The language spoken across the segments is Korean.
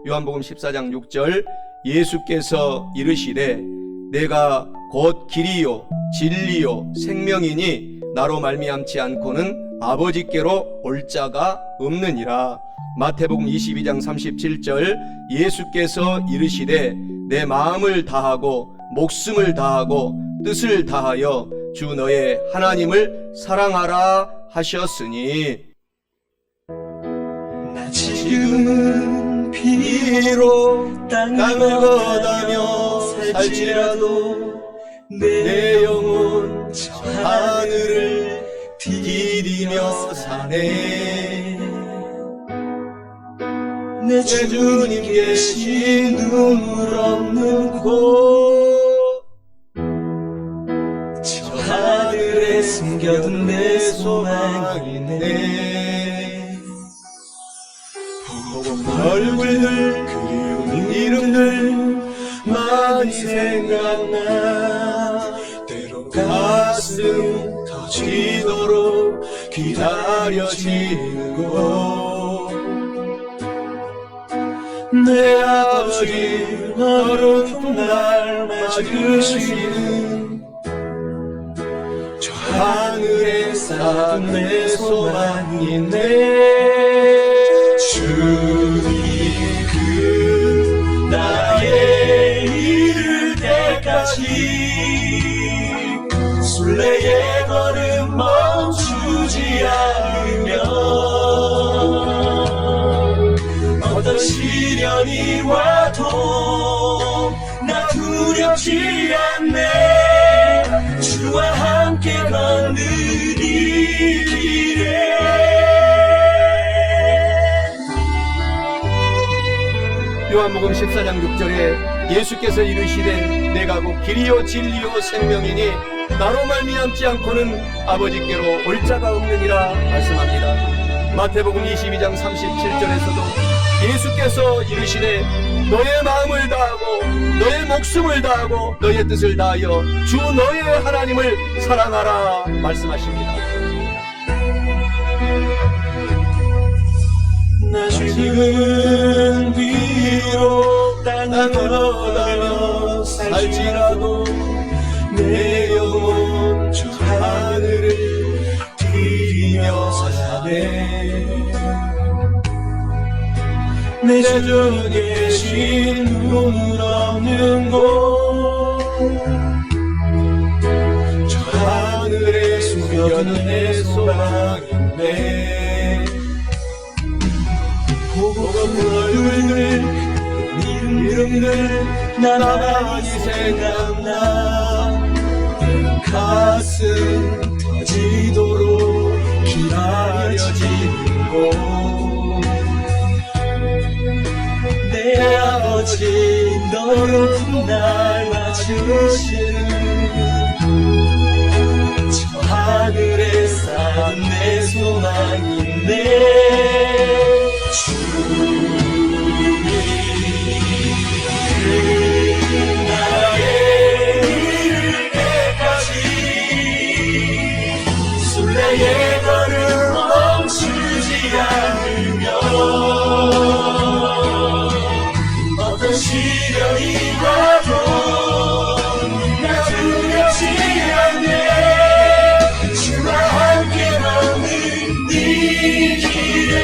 요한복음 14장 6절 예수께서 이르시되 내가 곧 길이요 진리요 생명이니 나로 말미암지 않고는 아버지께로 올 자가 없느니라. 마태복음 22장 37절 예수께서 이르시되 내 마음을 다하고 목숨을 다하고 뜻을 다하여 주 너의 하나님을 사랑하라 하셨으니. 나 지금은 비록 땅을 걷다며 살지라도 내 영혼 저 하늘을 디디며 사네. 내 주님 계신 눈물 없는 곳 저 하늘에 숨겨둔 내 소망이네. 보고 얼굴들 그리운 이름들 많이 생각나. 때로 가슴 터지도록 기다려지는 곳. 내 아버지 어려운 날 맞으시는 저 하늘에 쌓은 내 소망이네. 주님 그 나에 이를 때까지 순례의 걸음 멈추지 않으면 어떤 시련이 와도 나 두렵지 않네. 주와 함께 걷는 이 길에. 요한복음 14장 6절에 예수께서 이르시되 내가 곧 길이요 진리요 생명이니 나로 말미암지 않고는 아버지께로 올 자가 없느니라 말씀합니다. 마태복음 22장 37절에서도 예수께서 이르시되 너의 마음을 다하고 너의 목숨을 다하고 너의 뜻을 다하여 주 너의 하나님을 사랑하라 말씀하십니다. 나 지금은 비록 땅을 걸어가며 살지라도 내 영혼 저 하늘을 디디며 사네. 내 주 계신 눈물 없는 곳 저 하늘에 숨겨둔 내 소망인데. 보고 얼굴들 이름들 나 많이 생각나. 가슴 터지도록 기다려지는 곳. 내 아버지 너는 날 맞으시는 저 하늘에 쌓은 내 소망인데. 주님 나의 이를 때까지 순례의 걸음 멈추지 않으면 어떤 시련이 와도 나 두렵지 않네. 주와 함께 걷는 이 길에.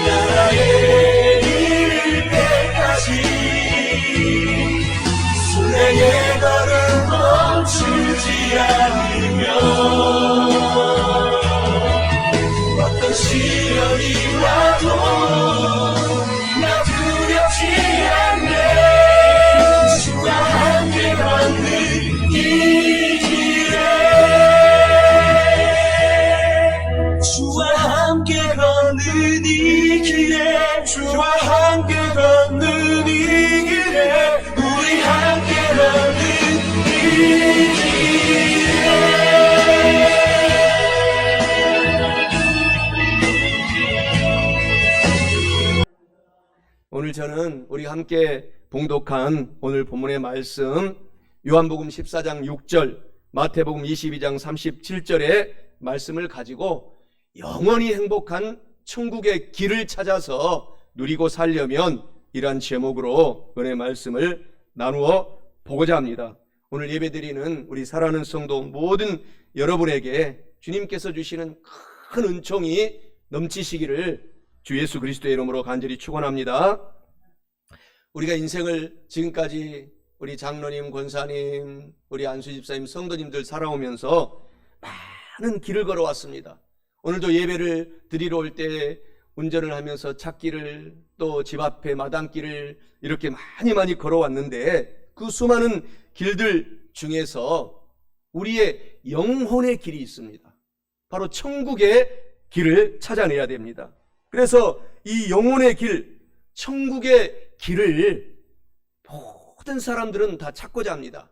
나의 이를 때까지 순례의 걸음 멈추지 않으면 어떤 시련이 와도 나 두렵지 않네. 주와 함께 걷는 이 길에. 주와 함께 걷는 이 길에. 주와 함께 걷는 이 길에. 우리 함께 걷는 이 길에. 오늘 저는 우리 함께 봉독한 오늘 본문의 말씀 요한복음 14장 6절 마태복음 22장 37절의 말씀을 가지고 영원히 행복한 천국의 길을 찾아서 누리고 살려면 이러한 제목으로 은혜 말씀을 나누어 보고자 합니다. 오늘 예배드리는 우리 사랑하는 성도 모든 여러분에게 주님께서 주시는 큰 은총이 넘치시기를 주 예수 그리스도의 이름으로 간절히 축원합니다. 우리가 인생을 지금까지 우리 장로님, 권사님, 우리 안수 집사님, 성도님들 살아오면서 많은 길을 걸어왔습니다. 오늘도 예배를 드리러 올 때 운전을 하면서 찻길을 또 집 앞에 마당길을 이렇게 많이 걸어왔는데 그 수많은 길들 중에서 우리의 영혼의 길이 있습니다. 바로 천국의 길을 찾아내야 됩니다. 그래서 이 영혼의 길, 천국의 길을 모든 사람들은 다 찾고자 합니다.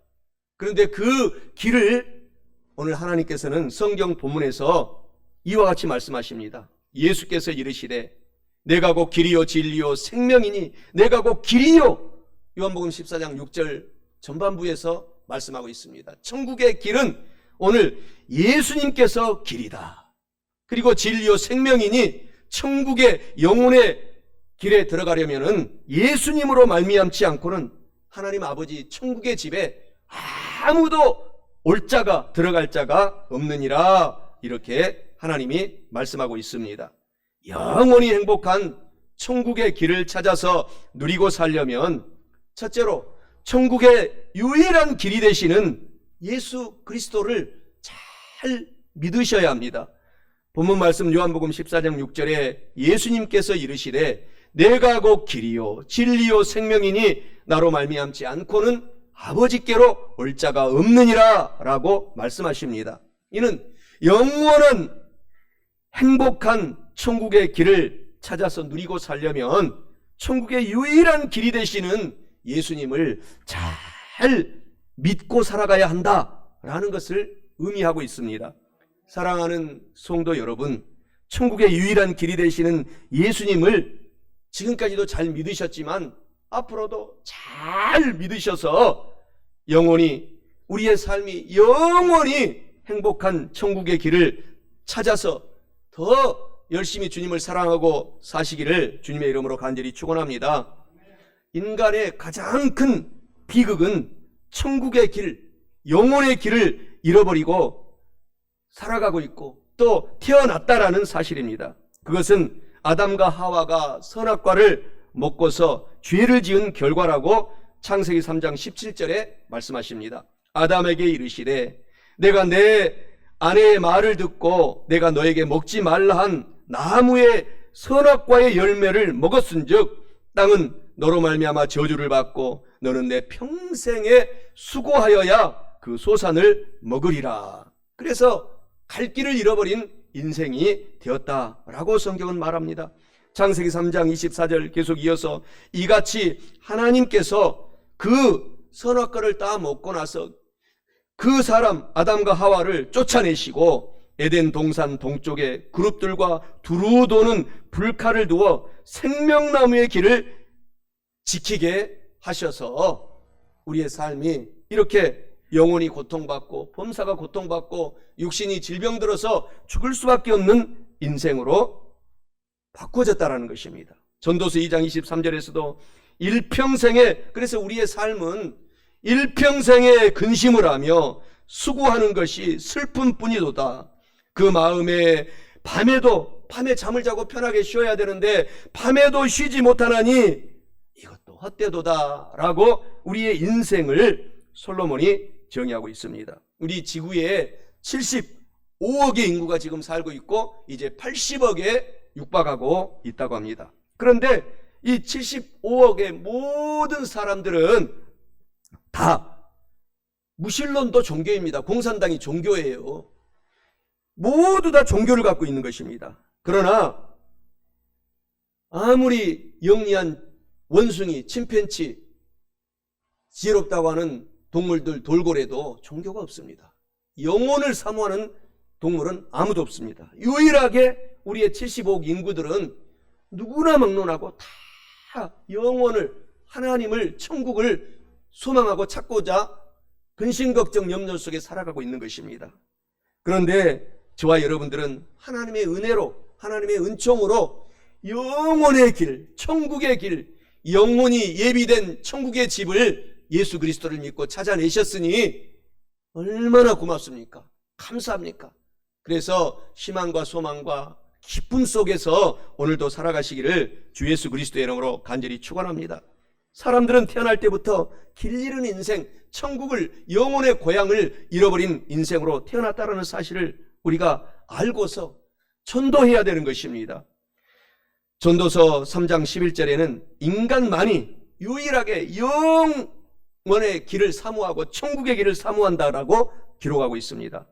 그런데 그 길을 오늘 하나님께서는 성경 본문에서 이와 같이 말씀하십니다. 예수께서 이르시되 내가 곧 길이요 진리요 생명이니 내가 곧 길이요. 요한복음 14장 6절 전반부에서 말씀하고 있습니다. 천국의 길은 오늘 예수님께서 길이다. 그리고 진리요 생명이니 천국의 영혼의 길에 들어가려면은 예수님으로 말미암지 않고는 하나님 아버지 천국의 집에 아무도 올 자가 들어갈 자가 없느니라. 이렇게 하나님이 말씀하고 있습니다. 영원히 행복한 천국의 길을 찾아서 누리고 살려면 첫째로 천국의 유일한 길이 되시는 예수 그리스도를 잘 믿으셔야 합니다. 본문 말씀 요한복음 14장 6절에 예수님께서 이르시되 내가 곧 길이요 진리요 생명이니 나로 말미암지 않고는 아버지께로 올 자가 없느니라 라고 말씀하십니다. 이는 영원한 행복한 천국의 길을 찾아서 누리고 살려면 천국의 유일한 길이 되시는 예수님을 잘 믿고 살아가야 한다라는 것을 의미하고 있습니다. 사랑하는 성도 여러분, 천국의 유일한 길이 되시는 예수님을 지금까지도 잘 믿으셨지만 앞으로도 잘 믿으셔서 영원히 우리의 삶이 영원히 행복한 천국의 길을 찾아서 더 열심히 주님을 사랑하고 사시기를 주님의 이름으로 간절히 축원합니다. 인간의 가장 큰 비극은 천국의 길, 영혼의 길을 잃어버리고 살아가고 있고 또 태어났다라는 사실입니다. 그것은 아담과 하와가 선악과를 먹고서 죄를 지은 결과라고 창세기 3장 17절에 말씀하십니다. 아담에게 이르시되 내가 내 아내의 말을 듣고 내가 너에게 먹지 말라 한 나무의 선악과의 열매를 먹었은즉 땅은 너로 말미암아 저주를 받고 너는 내 평생에 수고하여야 그 소산을 먹으리라. 그래서 갈 길을 잃어버린 인생이 되었다라고 성경은 말합니다. 창세기 3장 24절 계속 이어서 이같이 하나님께서 그 선악과를 다 먹고 나서 그 사람 아담과 하와를 쫓아내시고 에덴 동산 동쪽에 그룹들과 두루 도는 불칼을 두어 생명나무의 길을 지키게 하셔서 우리의 삶이 이렇게 영혼이 고통받고 범사가 고통받고 육신이 질병 들어서 죽을 수밖에 없는 인생으로 바꿔졌다라는 것입니다. 전도서 2장 23절에서도 일평생에, 그래서 우리의 삶은 일평생에 근심을 하며 수고하는 것이 슬픔뿐이도다. 그 마음에 밤에 잠을 자고 편하게 쉬어야 되는데 밤에도 쉬지 못하나니 이것도 헛되도다 라고 우리의 인생을 솔로몬이 정의하고 있습니다. 우리 지구에 75억의 인구가 지금 살고 있고 이제 80억에 육박하고 있다고 합니다. 그런데 이 75억의 모든 사람들은 다 무신론도 종교입니다. 공산당이 종교예요. 모두 다 종교를 갖고 있는 것입니다. 그러나 아무리 영리한 원숭이, 침팬치, 지혜롭다고 하는 동물들 돌고래도 종교가 없습니다. 영혼을 사모하는 동물은 아무도 없습니다. 유일하게 우리의 75억 인구들은 누구나 막론하고 다 영혼을, 하나님을, 천국을 소망하고 찾고자 근심, 걱정, 염려 속에 살아가고 있는 것입니다. 그런데 저와 여러분들은 하나님의 은혜로, 하나님의 은총으로 영원의 길, 천국의 길, 영원히 예비된 천국의 집을 예수 그리스도를 믿고 찾아내셨으니 얼마나 고맙습니까? 감사합니까? 그래서 희망과 소망과 기쁨 속에서 오늘도 살아가시기를 주 예수 그리스도의 이름으로 간절히 축원합니다. 사람들은 태어날 때부터 길 잃은 인생, 천국을, 영혼의 고향을 잃어버린 인생으로 태어났다는 사실을 우리가 알고서 전도해야 되는 것입니다. 전도서 3장 11절에는 인간만이 유일하게 영원의 길을 사모하고 천국의 길을 사모한다라고 기록하고 있습니다.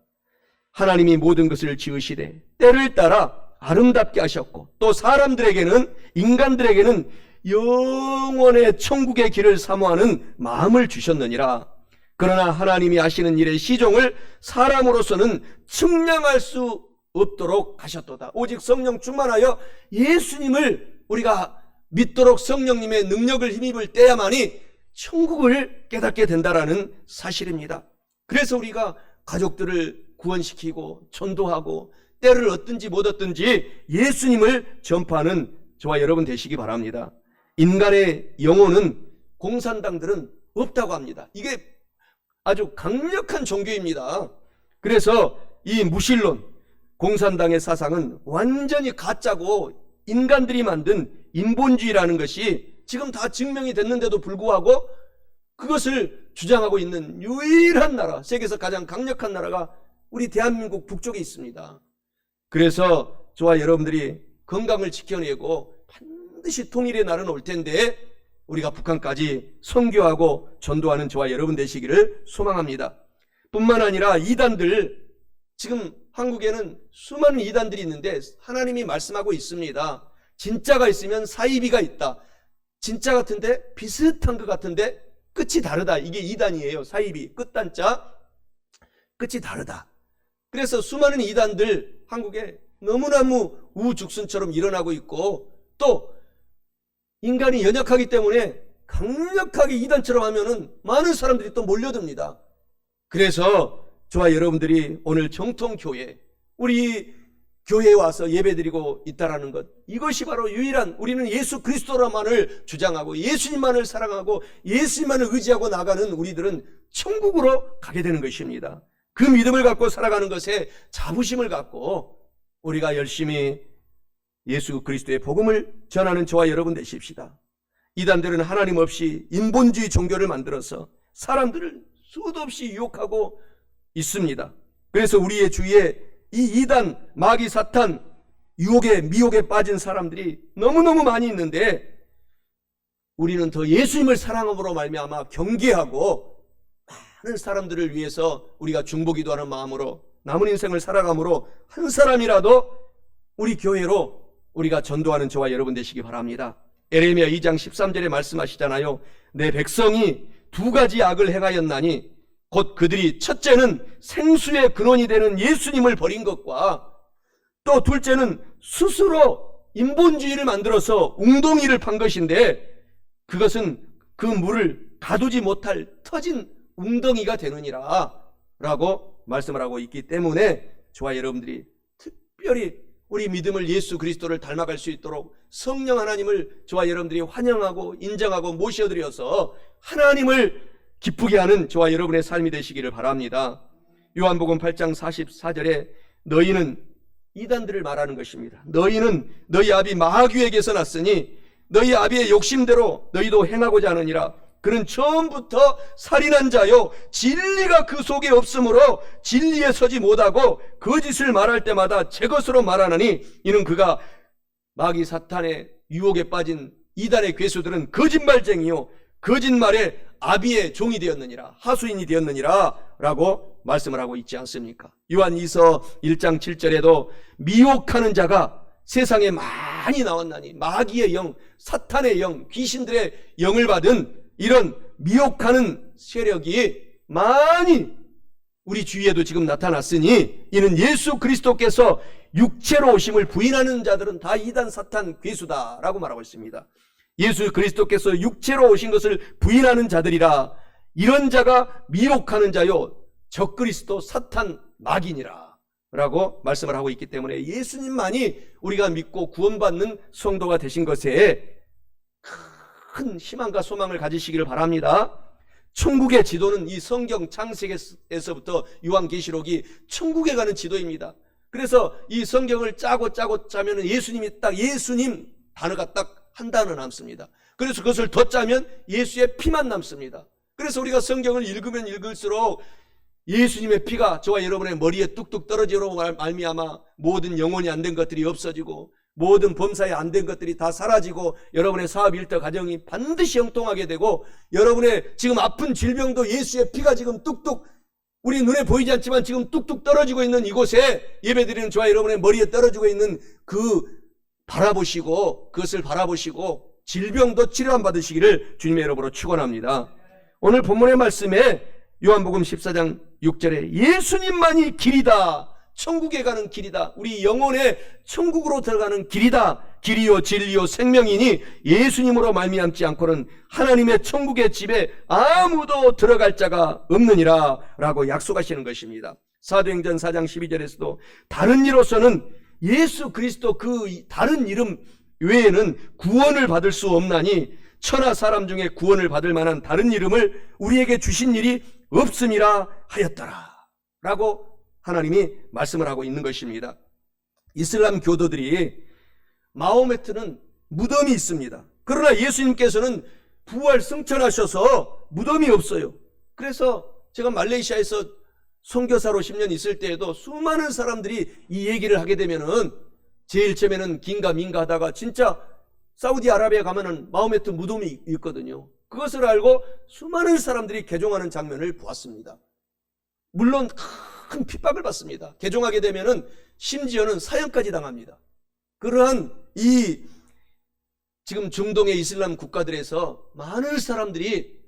하나님이 모든 것을 지으시되 때를 따라 아름답게 하셨고 또 사람들에게는, 인간들에게는 영원의 천국의 길을 사모하는 마음을 주셨느니라. 그러나 하나님이 하시는 일의 시종을 사람으로서는 측량할 수 없도록 하셨도다. 오직 성령 충만하여 예수님을 우리가 믿도록 성령님의 능력을 힘입을 때야만이 천국을 깨닫게 된다라는 사실입니다. 그래서 우리가 가족들을 구원시키고 전도하고 때를 얻든지 못 얻든지 예수님을 전파하는 저와 여러분 되시기 바랍니다. 인간의 영혼은 공산당들은 없다고 합니다. 이게 아주 강력한 종교입니다. 그래서 이 무신론, 공산당의 사상은 완전히 가짜고 인간들이 만든 인본주의라는 것이 지금 다 증명이 됐는데도 불구하고 그것을 주장하고 있는 유일한 나라, 세계에서 가장 강력한 나라가 우리 대한민국 북쪽에 있습니다. 그래서 저와 여러분들이 건강을 지켜내고 반드시 통일의 날은 올 텐데 우리가 북한까지 선교하고 전도하는 저와 여러분 되시기를 소망합니다. 뿐만 아니라 이단들, 지금 한국에는 수많은 이단들이 있는데 하나님이 말씀하고 있습니다. 진짜가 있으면 사이비가 있다. 진짜 같은데 비슷한 것 같은데 끝이 다르다. 이게 이단이에요. 사이비, 끝단자, 끝이 다르다. 그래서 수많은 이단들 한국에 너무너무 우죽순처럼 일어나고 있고 또 인간이 연약하기 때문에 강력하게 이단처럼 하면은 많은 사람들이 또 몰려듭니다. 그래서 저와 여러분들이 오늘 정통교회, 우리 교회에 와서 예배드리고 있다라는 것, 이것이 바로 유일한, 우리는 예수 그리스도만을 주장하고 예수님만을 사랑하고 예수님만을 의지하고 나가는 우리들은 천국으로 가게 되는 것입니다. 그 믿음을 갖고 살아가는 것에 자부심을 갖고 우리가 열심히 예수 그리스도의 복음을 전하는 저와 여러분 되십시다. 이단들은 하나님 없이 인본주의 종교를 만들어서 사람들을 수도 없이 유혹하고 있습니다. 그래서 우리의 주위에 이 이단, 마귀, 사탄, 유혹에, 미혹에 빠진 사람들이 너무너무 많이 있는데 우리는 더 예수님을 사랑함으로 말미암아 경계하고 많은 사람들을 위해서 우리가 중보기도하는 마음으로 남은 인생을 살아감으로 한 사람이라도 우리 교회로 우리가 전도하는 저와 여러분 되시기 바랍니다. 에레미야 2장 13절에 말씀하시잖아요. 내 백성이 두 가지 악을 행하였나니 곧 그들이 첫째는 생수의 근원이 되는 예수님을 버린 것과 또 둘째는 스스로 인본주의를 만들어서 웅덩이를 판 것인데 그것은 그 물을 가두지 못할 터진 웅덩이가 되느니라 라고 말씀을 하고 있기 때문에 저와 여러분들이 특별히 우리 믿음을 예수 그리스도를 닮아갈 수 있도록 성령 하나님을 저와 여러분들이 환영하고 인정하고 모셔드려서 하나님을 기쁘게 하는 저와 여러분의 삶이 되시기를 바랍니다. 요한복음 8장 44절에 너희는, 이단들을 말하는 것입니다. 너희는 너희 아비 마귀에게서 났으니 너희 아비의 욕심대로 너희도 행하고자 하느니라. 그는 처음부터 살인한 자요 진리가 그 속에 없으므로 진리에 서지 못하고 거짓을 말할 때마다 제 것으로 말하느니 이는 그가 마귀 사탄의 유혹에 빠진 이단의 괴수들은 거짓말쟁이요 거짓말에 아비의 종이 되었느니라, 하수인이 되었느니라 라고 말씀을 하고 있지 않습니까? 요한이서 1장 7절에도 미혹하는 자가 세상에 많이 나왔나니 마귀의 영, 사탄의 영, 귀신들의 영을 받은 이런 미혹하는 세력이 많이 우리 주위에도 지금 나타났으니 이는 예수 그리스도께서 육체로 오심을 부인하는 자들은 다 이단, 사탄, 괴수다라고 말하고 있습니다. 예수 그리스도께서 육체로 오신 것을 부인하는 자들이라. 이런 자가 미혹하는 자요 적그리스도, 사탄, 마귀니라 라고 말씀을 하고 있기 때문에 예수님만이 우리가 믿고 구원받는 성도가 되신 것에 큰 희망과 소망을 가지시기를 바랍니다. 천국의 지도는 이 성경 창세기에서부터 요한계시록이 천국에 가는 지도입니다. 그래서 이 성경을 짜고 짜면 예수님이 딱 예수님 단어가 딱 한 단어 남습니다. 그래서 그것을 더 짜면 예수의 피만 남습니다. 그래서 우리가 성경을 읽으면 읽을수록 예수님의 피가 저와 여러분의 머리에 뚝뚝 떨어지로 말미암아 모든 영혼이 안 된 것들이 없어지고 모든 범사에 안 된 것들이 다 사라지고 여러분의 사업 일터 가정이 반드시 형통하게 되고 여러분의 지금 아픈 질병도 예수의 피가 지금 뚝뚝 우리 눈에 보이지 않지만 지금 뚝뚝 떨어지고 있는 이곳에 예배드리는 저와 여러분의 머리에 떨어지고 있는 그것을 바라보시고 질병도 치료함 받으시기를 주님의 이름으로 축원합니다. 오늘 본문의 말씀에 요한복음 14장 6절에 예수님만이 길이다, 천국에 가는 길이다, 우리 영혼의 천국으로 들어가는 길이다, 길이요 진리요 생명이니 예수님으로 말미암지 않고는 하나님의 천국의 집에 아무도 들어갈 자가 없느니라 라고 약속하시는 것입니다. 사도행전 4장 12절에서도 다른 이로서는 예수 그리스도 그 다른 이름 외에는 구원을 받을 수 없나니 천하 사람 중에 구원을 받을 만한 다른 이름을 우리에게 주신 일이 없음이라 하였더라 라고 하나님이 말씀을 하고 있는 것입니다. 이슬람 교도들이 마호메트는 무덤이 있습니다. 그러나 예수님께서는 부활 승천하셔서 무덤이 없어요. 그래서 제가 말레이시아에서 선교사로 10년 있을 때에도 수많은 사람들이 이 얘기를 하게 되면은 제일 처음에는 긴가민가 하다가 진짜 사우디아라비아 가면은 마호메트 무덤이 있거든요. 그것을 알고 수많은 사람들이 개종하는 장면을 보았습니다. 물론 큰 핍박을 받습니다. 개종하게 되면은 심지어는 사형까지 당합니다. 그러한 이 지금 중동의 이슬람 국가들에서 많은 사람들이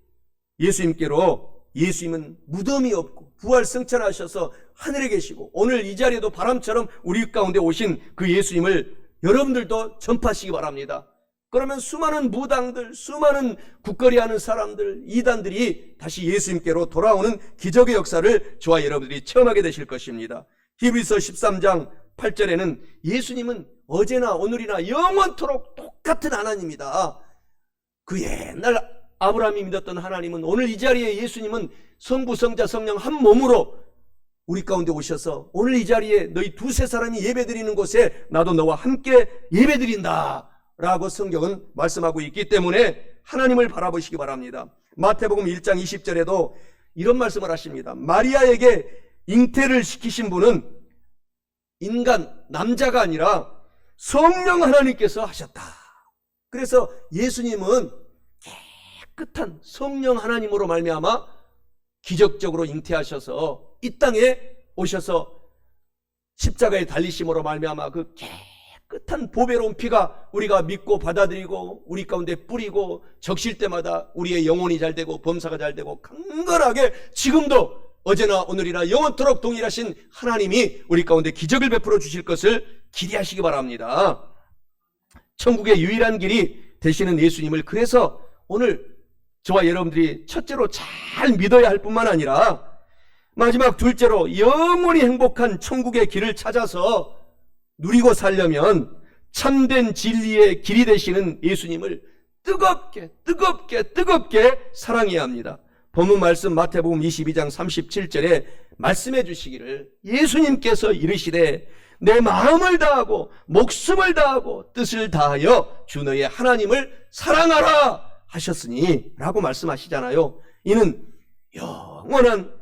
예수님께로 예수님은 무덤이 없고 부활 승천하셔서 하늘에 계시고 오늘 이 자리에도 바람처럼 우리 가운데 오신 그 예수님을 여러분들도 전파하시기 바랍니다. 그러면 수많은 무당들, 수많은 국거리하는 사람들, 이단들이 다시 예수님께로 돌아오는 기적의 역사를 저와 여러분들이 체험하게 되실 것입니다. 히브리서 13장 8절에는 예수님은 어제나 오늘이나 영원토록 똑같은 하나님이다. 그 옛날 아브라함이 믿었던 하나님은 오늘 이 자리에 예수님은 성부, 성자, 성령 한 몸으로 우리 가운데 오셔서 오늘 이 자리에 너희 두세 사람이 예배드리는 곳에 나도 너와 함께 예배드린다 라고 성경은 말씀하고 있기 때문에 하나님을 바라보시기 바랍니다. 마태복음 1장 20절에도 이런 말씀을 하십니다. 마리아에게 잉태를 시키신 분은 인간, 남자가 아니라 성령 하나님께서 하셨다. 그래서 예수님은 깨끗한 성령 하나님으로 말미암아 기적적으로 잉태하셔서 이 땅에 오셔서 십자가에 달리심으로 말미암아 그 깨끗한 보배로운 피가 우리가 믿고 받아들이고 우리 가운데 뿌리고 적실 때마다 우리의 영혼이 잘 되고 범사가 잘 되고 강건하게 지금도 어제나 오늘이나 영원토록 동일하신 하나님이 우리 가운데 기적을 베풀어 주실 것을 기대하시기 바랍니다. 천국의 유일한 길이 되시는 예수님을 그래서 오늘 저와 여러분들이 첫째로 잘 믿어야 할 뿐만 아니라 마지막 둘째로 영원히 행복한 천국의 길을 찾아서 누리고 살려면 참된 진리의 길이 되시는 예수님을 뜨겁게 사랑해야 합니다. 본문 말씀 마태복음 22장 37절에 말씀해 주시기를 예수님께서 이르시되 내 마음을 다하고 목숨을 다하고 뜻을 다하여 주 너의 하나님을 사랑하라 하셨으니 라고 말씀하시잖아요. 이는 영원한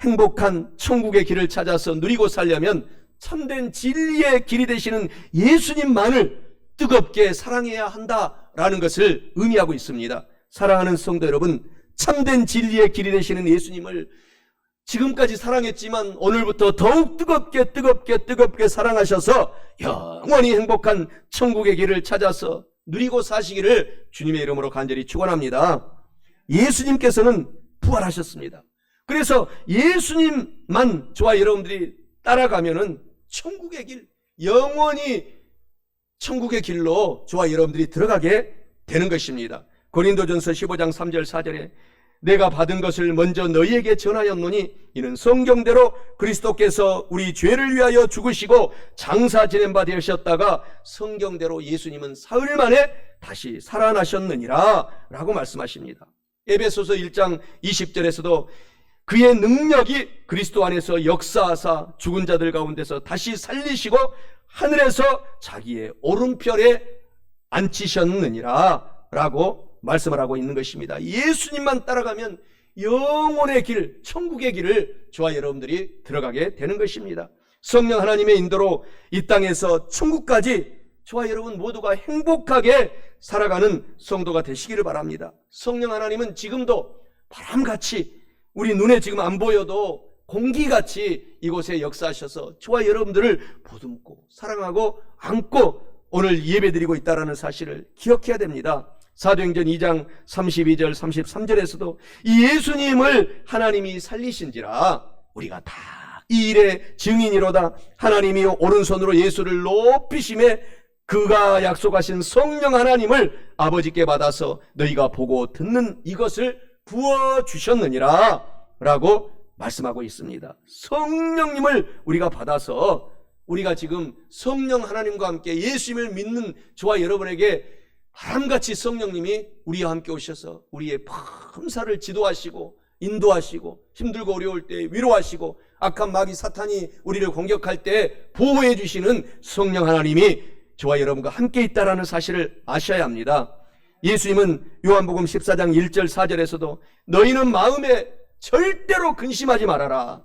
행복한 천국의 길을 찾아서 누리고 살려면 참된 진리의 길이 되시는 예수님만을 뜨겁게 사랑해야 한다라는 것을 의미하고 있습니다. 사랑하는 성도 여러분, 참된 진리의 길이 되시는 예수님을 지금까지 사랑했지만 오늘부터 더욱 뜨겁게 사랑하셔서 영원히 행복한 천국의 길을 찾아서 누리고 사시기를 주님의 이름으로 간절히 축원합니다. 예수님께서는 부활하셨습니다. 그래서 예수님만 저와 여러분들이 따라가면은 천국의 길, 영원히 천국의 길로 저와 여러분들이 들어가게 되는 것입니다. 고린도전서 15장 3절 4절에 내가 받은 것을 먼저 너희에게 전하였노니 이는 성경대로 그리스도께서 우리 죄를 위하여 죽으시고 장사 지낸 바 되셨다가 성경대로 예수님은 사흘 만에 다시 살아나셨느니라 라고 말씀하십니다. 에베소서 1장 20절에서도 그의 능력이 그리스도 안에서 역사하사 죽은 자들 가운데서 다시 살리시고 하늘에서 자기의 오른편에 앉히셨느니라 라고 말씀을 하고 있는 것입니다. 예수님만 따라가면 영혼의 길, 천국의 길을 저와 여러분들이 들어가게 되는 것입니다. 성령 하나님의 인도로 이 땅에서 천국까지 저와 여러분 모두가 행복하게 살아가는 성도가 되시기를 바랍니다. 성령 하나님은 지금도 바람같이 우리 눈에 지금 안 보여도 공기같이 이곳에 역사하셔서 저와 여러분들을 보듬고 사랑하고 안고 오늘 예배드리고 있다는 사실을 기억해야 됩니다. 사도행전 2장 32절 33절에서도 이 예수님을 하나님이 살리신지라 우리가 다 이 일의 증인이로다. 하나님이 오른손으로 예수를 높이심에 그가 약속하신 성령 하나님을 아버지께 받아서 너희가 보고 듣는 이것을 부어주셨느니라 라고 말씀하고 있습니다. 성령님을 우리가 받아서 우리가 지금 성령 하나님과 함께 예수님을 믿는 저와 여러분에게 바람같이 성령님이 우리와 함께 오셔서 우리의 범사를 지도하시고 인도하시고 힘들고 어려울 때 위로하시고 악한 마귀 사탄이 우리를 공격할 때 보호해 주시는 성령 하나님이 저와 여러분과 함께 있다는 사실을 아셔야 합니다. 예수님은 요한복음 14장 1절 4절에서도 너희는 마음에 절대로 근심하지 말아라.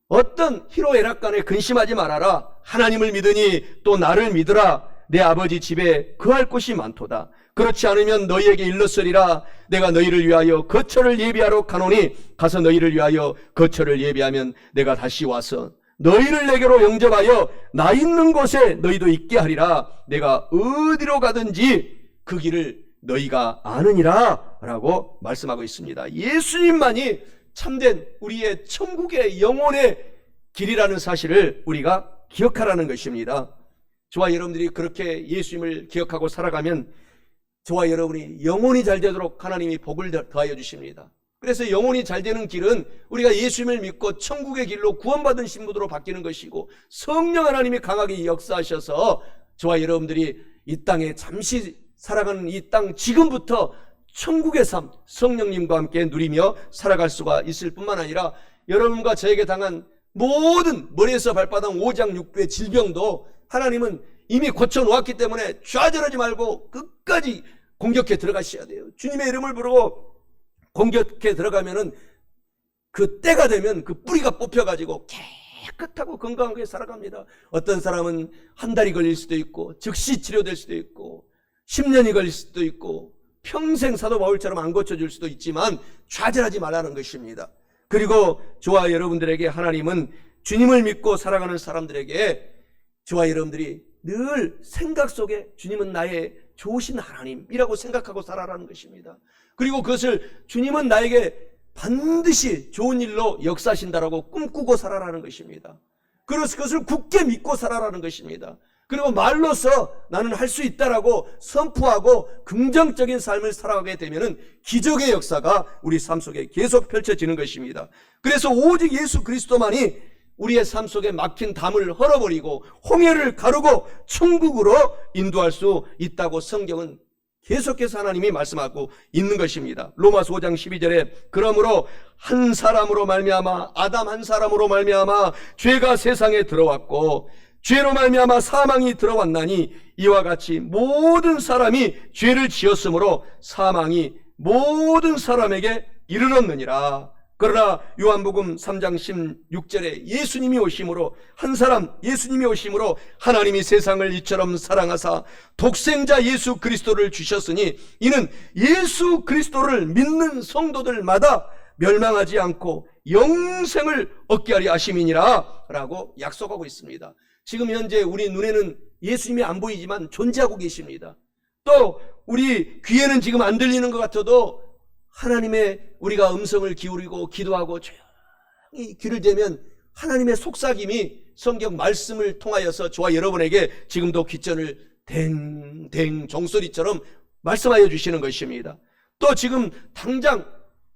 어떤 희로애락간에 근심하지 말아라. 하나님을 믿으니 또 나를 믿으라. 내 아버지 집에 거할 곳이 많도다. 그렇지 않으면 너희에게 일렀으리라. 내가 너희를 위하여 거처를 예비하러 가노니 가서 너희를 위하여 거처를 예비하면 내가 다시 와서 너희를 내게로 영접하여 나 있는 곳에 너희도 있게 하리라. 내가 어디로 가든지 그 길을 너희가 아느니라 라고 말씀하고 있습니다. 예수님만이 참된 우리의 천국의 영혼의 길이라는 사실을 우리가 기억하라는 것입니다. 저와 여러분들이 그렇게 예수님을 기억하고 살아가면 저와 여러분이 영혼이 잘 되도록 하나님이 복을 더하여 주십니다. 그래서 영혼이 잘 되는 길은 우리가 예수님을 믿고 천국의 길로 구원받은 신부로 바뀌는 것이고 성령 하나님이 강하게 역사하셔서 저와 여러분들이 이 땅에 잠시 살아가는 이 땅 지금부터 천국의 삶 성령님과 함께 누리며 살아갈 수가 있을 뿐만 아니라 여러분과 저에게 당한 모든 머리에서 발바닥 오장육부의 질병도 하나님은 이미 고쳐놓았기 때문에 좌절하지 말고 끝까지 공격해 들어가셔야 돼요. 주님의 이름을 부르고 공격해 들어가면은 그 때가 되면 그 뿌리가 뽑혀가지고 깨끗하고 건강하게 살아갑니다. 어떤 사람은 한 달이 걸릴 수도 있고 즉시 치료될 수도 있고 10년이 걸릴 수도 있고 평생 사도 바울처럼 안 고쳐줄 수도 있지만 좌절하지 말라는 것입니다. 그리고 저와 여러분들에게 하나님은 주님을 믿고 살아가는 사람들에게 저와 여러분들이 늘 생각 속에 주님은 나의 좋으신 하나님이라고 생각하고 살아라는 것입니다. 그리고 그것을 주님은 나에게 반드시 좋은 일로 역사하신다라고 꿈꾸고 살아라는 것입니다. 그래서 그것을 굳게 믿고 살아라는 것입니다. 그리고 말로서 나는 할 수 있다라고 선포하고 긍정적인 삶을 살아가게 되면은 기적의 역사가 우리 삶 속에 계속 펼쳐지는 것입니다. 그래서 오직 예수 그리스도만이 우리의 삶 속에 막힌 담을 헐어버리고 홍해를 가르고 천국으로 인도할 수 있다고 성경은 계속해서 하나님이 말씀하고 있는 것입니다. 로마서 5장 12절에 그러므로 한 사람으로 말미암아 아담 한 사람으로 말미암아 죄가 세상에 들어왔고 죄로 말미암아 사망이 들어왔나니 이와 같이 모든 사람이 죄를 지었으므로 사망이 모든 사람에게 이르렀느니라. 그러나 요한복음 3장 16절에 예수님이 오심으로 예수님이 오심으로 하나님이 세상을 이처럼 사랑하사 독생자 예수 그리스도를 주셨으니 이는 예수 그리스도를 믿는 성도들마다 멸망하지 않고 영생을 얻게 하려 하심이니라 라고 약속하고 있습니다. 지금 현재 우리 눈에는 예수님이 안 보이지만 존재하고 계십니다. 또 우리 귀에는 지금 안 들리는 것 같아도 하나님의 우리가 음성을 기울이고 기도하고 조용히 귀를 대면 하나님의 속삭임이 성경 말씀을 통하여서 저와 여러분에게 지금도 귓전을 댕댕 종소리처럼 말씀하여 주시는 것입니다. 또 지금 당장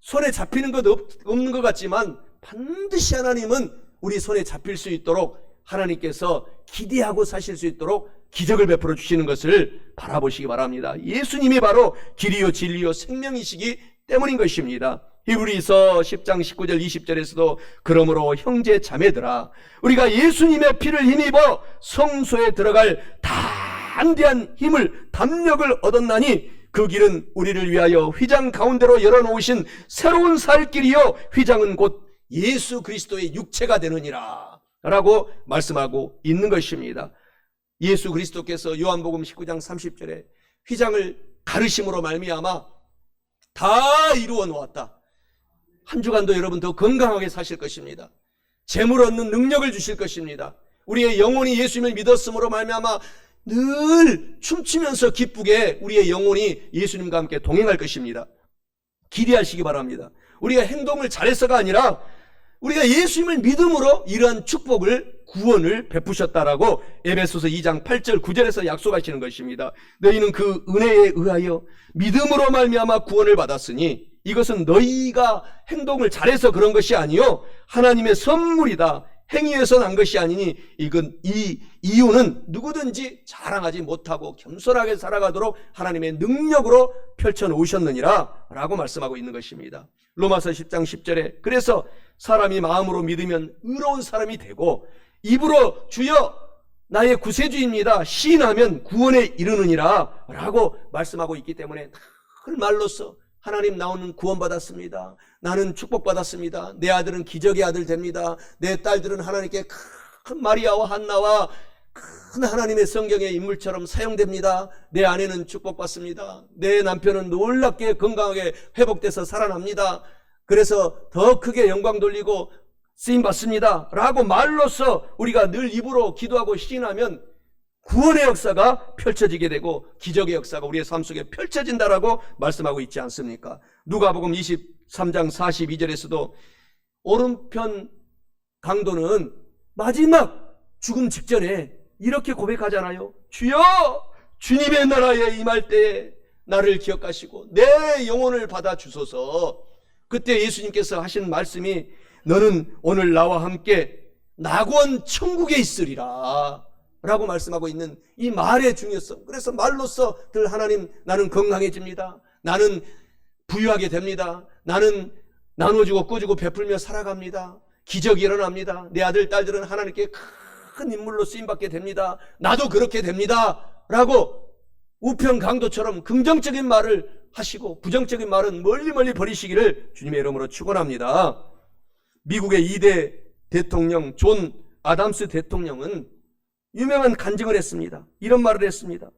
손에 잡히는 것 없는 것 같지만 반드시 하나님은 우리 손에 잡힐 수 있도록 하나님께서 기대하고 사실 수 있도록 기적을 베풀어 주시는 것을 바라보시기 바랍니다. 예수님이 바로 길이요 진리요 생명이시기 때문인 것입니다. 히브리서 10장 19절 20절에서도 그러므로 형제 자매들아 우리가 예수님의 피를 힘입어 성소에 들어갈 담대한 힘을 담력을 얻었나니 그 길은 우리를 위하여 휘장 가운데로 열어놓으신 새로운 살 길이요 휘장은 곧 예수 그리스도의 육체가 되느니라 라고 말씀하고 있는 것입니다. 예수 그리스도께서 요한복음 19장 30절에 휘장을 가르심으로 말미암아 다 이루어 놓았다. 한 주간도 여러분 더 건강하게 사실 것입니다. 재물 얻는 능력을 주실 것입니다. 우리의 영혼이 예수님을 믿었으므로 말미암아 늘 춤추면서 기쁘게 우리의 영혼이 예수님과 함께 동행할 것입니다. 기대하시기 바랍니다. 우리가 행동을 잘해서가 아니라 우리가 예수님을 믿음으로 이러한 축복을 구원을 베푸셨다라고 에베소서 2장 8절 9절에서 약속하시는 것입니다. 너희는 그 은혜에 의하여 믿음으로 말미암아 구원을 받았으니 이것은 너희가 행동을 잘해서 그런 것이 아니요 하나님의 선물이다. 행위에서 난 것이 아니니 이 이유는 누구든지 자랑하지 못하고 겸손하게 살아가도록 하나님의 능력으로 펼쳐놓으셨느니라 라고 말씀하고 있는 것입니다. 로마서 10장 10절에 그래서 사람이 마음으로 믿으면 의로운 사람이 되고 입으로 주여 나의 구세주입니다 시인하면 구원에 이르느니라 라고 말씀하고 있기 때문에 늘 말로써 하나님 나오는 구원받았습니다. 나는 축복받았습니다. 내 아들은 기적의 아들 됩니다. 내 딸들은 하나님께 큰 마리아와 한나와 큰 하나님의 성경의 인물처럼 사용됩니다. 내 아내는 축복받습니다. 내 남편은 놀랍게 건강하게 회복돼서 살아납니다. 그래서 더 크게 영광 돌리고 쓰임받습니다 라고 말로써 우리가 늘 입으로 기도하고 시인하면 구원의 역사가 펼쳐지게 되고 기적의 역사가 우리의 삶 속에 펼쳐진다라고 말씀하고 있지 않습니까? 누가복음 23장 42절에서도 오른편 강도는 마지막 죽음 직전에 이렇게 고백하잖아요. 주여 주님의 나라에 임할 때에 나를 기억하시고 내 영혼을 받아 주소서. 그때 예수님께서 하신 말씀이 너는 오늘 나와 함께 낙원 천국에 있으리라 라고 말씀하고 있는 이 말의 중요성. 그래서 말로써 늘 하나님 나는 건강해집니다. 나는 부유하게 됩니다. 나는 나눠주고 꺼주고 베풀며 살아갑니다. 기적이 일어납니다. 내 아들 딸들은 하나님께 큰 인물로 쓰임받게 됩니다. 나도 그렇게 됩니다 라고 우편 강도처럼 긍정적인 말을 하시고 부정적인 말은 멀리 버리시기를 주님의 이름으로 축원합니다. 미국의 2대 대통령 존 아담스 대통령은 유명한 간증을 했습니다. 이런 말을 했습니다.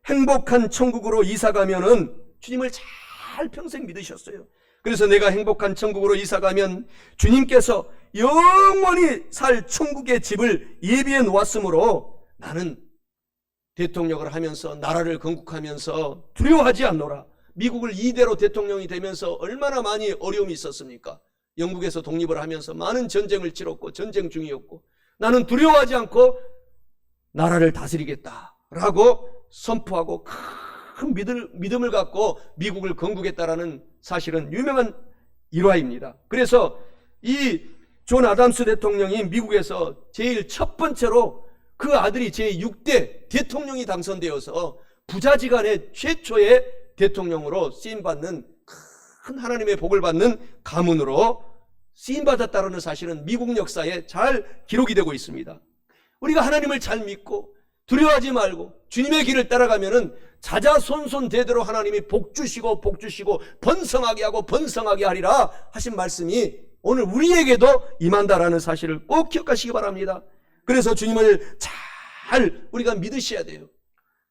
행복한 천국으로 이사가면은 주님을 잘 평생 믿으셨어요. 그래서 내가 행복한 천국으로 이사가면 주님께서 영원히 살 천국의 집을 예비해 놓았으므로 나는 대통령을 하면서 나라를 건국하면서 두려워하지 않노라. 미국을 2대로 대통령이 되면서 얼마나 많이 어려움이 있었습니까? 영국에서 독립을 하면서 많은 전쟁을 치렀고 전쟁 중이었고 나는 두려워하지 않고 나라를 다스리겠다라고 선포하고 큰 믿음을 갖고 미국을 건국했다라는 사실은 유명한 일화입니다. 그래서 이 존 아담스 대통령이 미국에서 제일 첫 번째로 그 아들이 제6대 대통령이 당선되어서 부자지간의 최초의 대통령으로 쓰임받는 큰 하나님의 복을 받는 가문으로 쓰임받았다는 사실은 미국 역사에 잘 기록이 되고 있습니다. 우리가 하나님을 잘 믿고 두려워하지 말고 주님의 길을 따라가면은 자자손손 대대로 하나님이 복 주시고 번성하게 하고 번성하게 하리라 하신 말씀이 오늘 우리에게도 임한다라는 사실을 꼭 기억하시기 바랍니다. 그래서 주님을 잘 우리가 믿으셔야 돼요.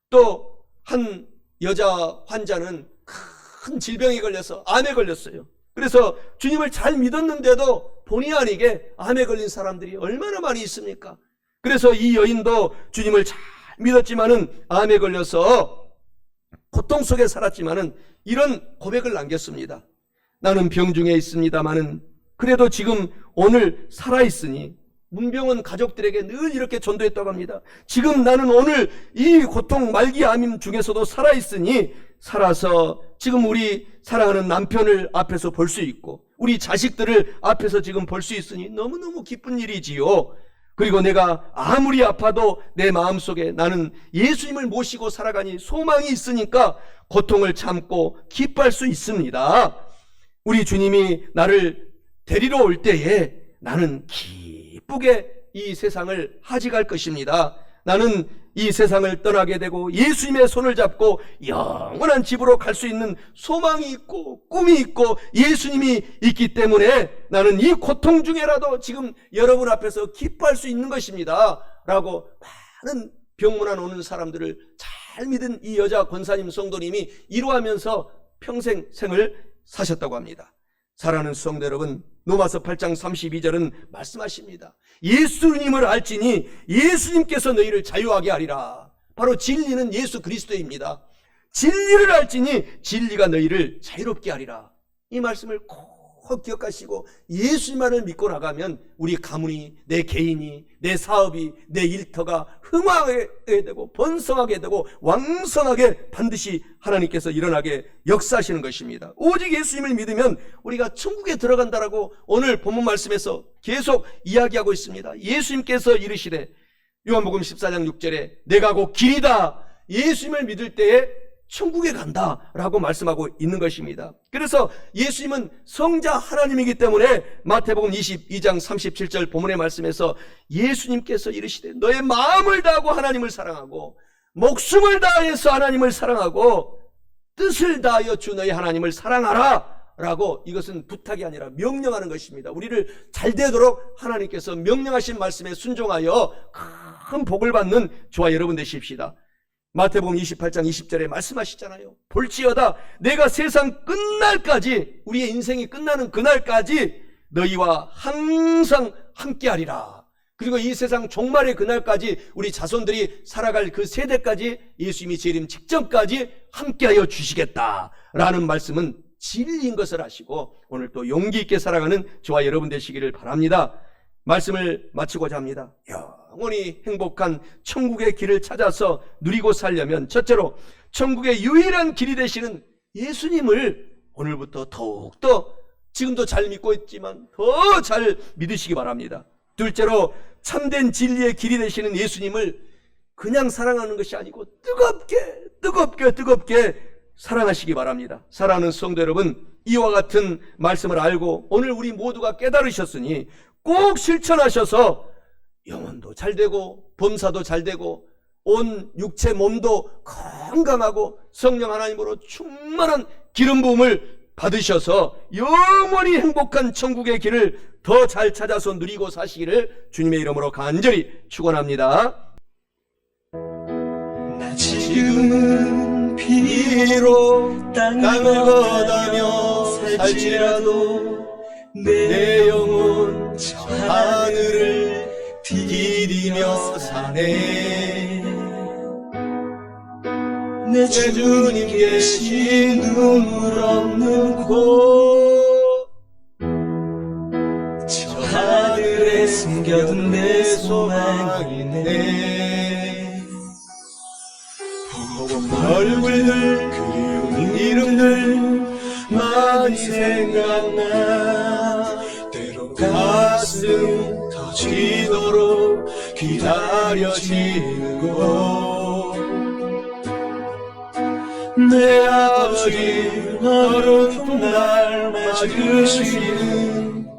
또 한 여자 환자는 큰 질병에 걸려서 암에 걸렸어요. 그래서 주님을 잘 믿었는데도 본의 아니게 암에 걸린 사람들이 얼마나 많이 있습니까? 그래서 이 여인도 주님을 잘 믿었지만은 암에 걸려서 고통 속에 살았지만은 이런 고백을 남겼습니다. 나는 병중에 있습니다마는 그래도 지금 오늘 살아있으니 문병원 가족들에게 늘 이렇게 전도했다고 합니다. 지금 나는 오늘 이 고통 말기 암임 중에서도 살아있으니 살아서 지금 우리 사랑하는 남편을 앞에서 볼 수 있고 우리 자식들을 앞에서 지금 볼 수 있으니 너무너무 기쁜 일이지요. 그리고 내가 아무리 아파도 내 마음속에 나는 예수님을 모시고 살아가니 소망이 있으니까 고통을 참고 기뻐할 수 있습니다. 우리 주님이 나를 데리러 올 때에 나는 기쁘게 이 세상을 하직할 것입니다. 나는 이 세상을 떠나게 되고 예수님의 손을 잡고 영원한 집으로 갈 수 있는 소망이 있고 꿈이 있고 예수님이 있기 때문에 나는 이 고통 중에라도 지금 여러분 앞에서 기뻐할 수 있는 것입니다 라고 많은 병문안 오는 사람들을 잘 믿은 이 여자 권사님 성도님이 이루하면서 평생 생을 사셨다고 합니다. 사랑하는 성도 여러분, 로마서 8장 32절은 말씀하십니다. 예수님을 알지니 예수님께서 너희를 자유하게 하리라. 바로 진리는 예수 그리스도입니다. 진리를 알지니 진리가 너희를 자유롭게 하리라. 이 말씀을 꼭 기억하시고 예수님만을 믿고 나가면 우리 가문이, 내 개인이, 내 사업이, 내 일터가 흥황하게 되고 번성하게 되고 왕성하게 반드시 하나님께서 일어나게 역사하시는 것입니다. 오직 예수님을 믿으면 우리가 천국에 들어간다라고 오늘 본문 말씀에서 계속 이야기하고 있습니다. 예수님께서 이르시되 요한복음 14장 6절에 내가 곧 길이다. 예수님을 믿을 때에 천국에 간다라고 말씀하고 있는 것입니다. 그래서 예수님은 성자 하나님이기 때문에 마태복음 22장 37절 본문의 말씀에서 예수님께서 이르시되 너의 마음을 다하고 하나님을 사랑하고 목숨을 다해서 하나님을 사랑하고 뜻을 다하여 주 너의 하나님을 사랑하라 라고, 이것은 부탁이 아니라 명령하는 것입니다. 우리를 잘 되도록 하나님께서 명령하신 말씀에 순종하여 큰 복을 받는 저와 여러분 되십시다. 마태복음 28장 20절에 말씀하시잖아요. 볼지어다 내가 세상 끝날까지, 우리의 인생이 끝나는 그날까지 너희와 항상 함께하리라. 그리고 이 세상 종말의 그날까지 우리 자손들이 살아갈 그 세대까지 예수님이 재림 직전까지 함께하여 주시겠다라는 말씀은 진리인 것을 아시고 오늘 또 용기 있게 살아가는 저와 여러분 되시기를 바랍니다. 말씀을 마치고자 합니다. 영원히 행복한 천국의 길을 찾아서 누리고 살려면 첫째로 천국의 유일한 길이 되시는 예수님을 오늘부터 더욱더, 지금도 잘 믿고 있지만 더 잘 믿으시기 바랍니다. 둘째로 참된 진리의 길이 되시는 예수님을 그냥 사랑하는 것이 아니고 뜨겁게 사랑하시기 바랍니다. 사랑하는 성도 여러분, 이와 같은 말씀을 알고 오늘 우리 모두가 깨달으셨으니 꼭 실천하셔서 영혼도 잘 되고 범사도 잘 되고 온 육체 몸도 건강하고 성령 하나님으로 충만한 기름 부음을 받으셔서 영원히 행복한 천국의 길을 더 잘 찾아서 누리고 사시기를 주님의 이름으로 간절히 축원합니다. 나 지금은 비록 땅을 걷다며 살지라도 내 영혼 저 하늘을 디디며 사네. 내 주님 계신 눈물 없는 곳, 저 하늘에 숨겨둔 내 소망이 있네. 보고 얼굴들 그리운 이름들 많이 생각나. 때로 가슴 터지도록 기다려지는 곳, 내 아버지 어려운 날 맞으시는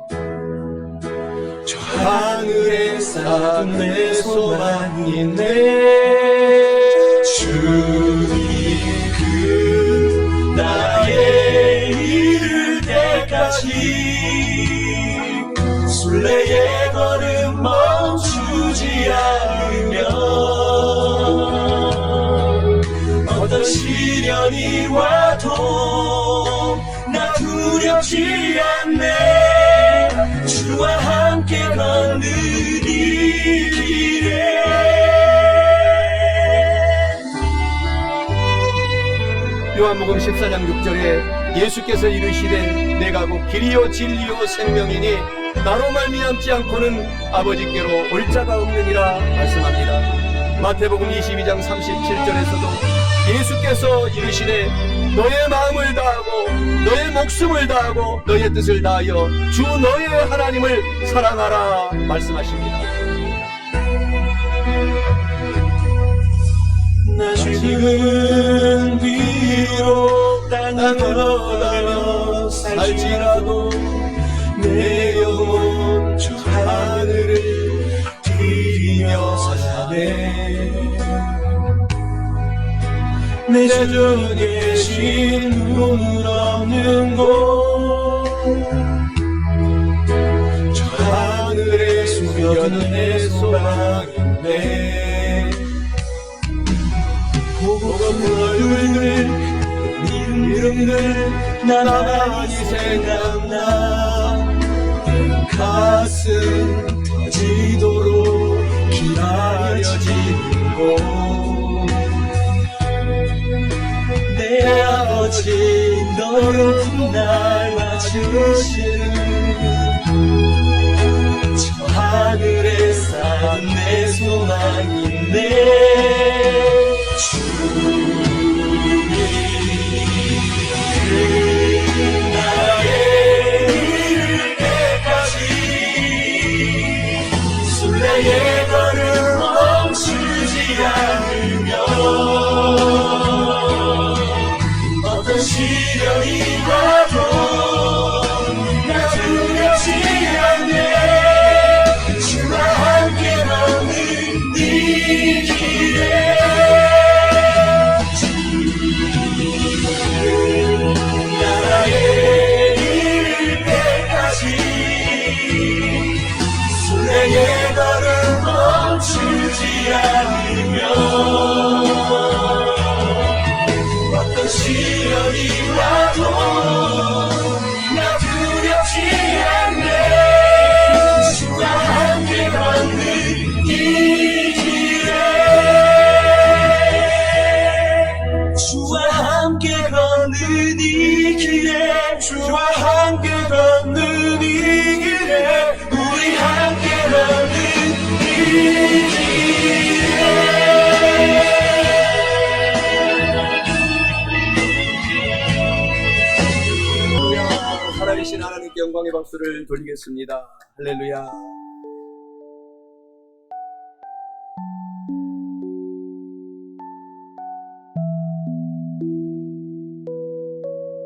저 하늘에 쌓은 내 소망이 있네. 주님 그 나에 이를 때까지 순례의 걸음 멈추지 않으면 어떤 시련이 와도 나 두렵지 않네. 주와 함께 걷는 이 길에. 요한복음 14장 6절에 예수께서 이르시되 내가 곧 길이요 진리요 생명이니 나로 말미암지 않고는 아버지께로 올 자가 없느니라 말씀합니다. 마태복음 22장 37절에서도 예수께서 이르시되 너의 마음을 다하고 너의 목숨을 다하고 너의 뜻을 다하여 주 너의 하나님을 사랑하라 말씀하십니다. 나 지금은 비록 땅을 걸어 살지라도 내 영혼 저 하늘을 기리며 사네. 내 주 계신 눈 없는 곳 저 하늘에 숨겨둔 내 소망인데 보고픈 얼굴들 이름들 나만이 생각나 가슴 터지도록 기다려지는 곳 내 아버지 너를 날 맞으시는 저 하늘에 사는 내 소망인데 나의 이를 때까지 순례의 걸음 멈추지 않으며 어떤 시련이 와도 나 두렵지 않네. 주와 함께 걷는 이 길에 나라에 이를 때까지 순례의 걸음 멈추지 않으며 어떤 시련이 와도 나 두렵지 않네. 주와 함께 걷는 이 길에 주와 함께 걷는 이 길에 주와 함께 걷는 이 길에 우리 함께 걷는 이 길에 살아계신 하나님께 영광의 박수를 돌리겠습니다. 할렐루야.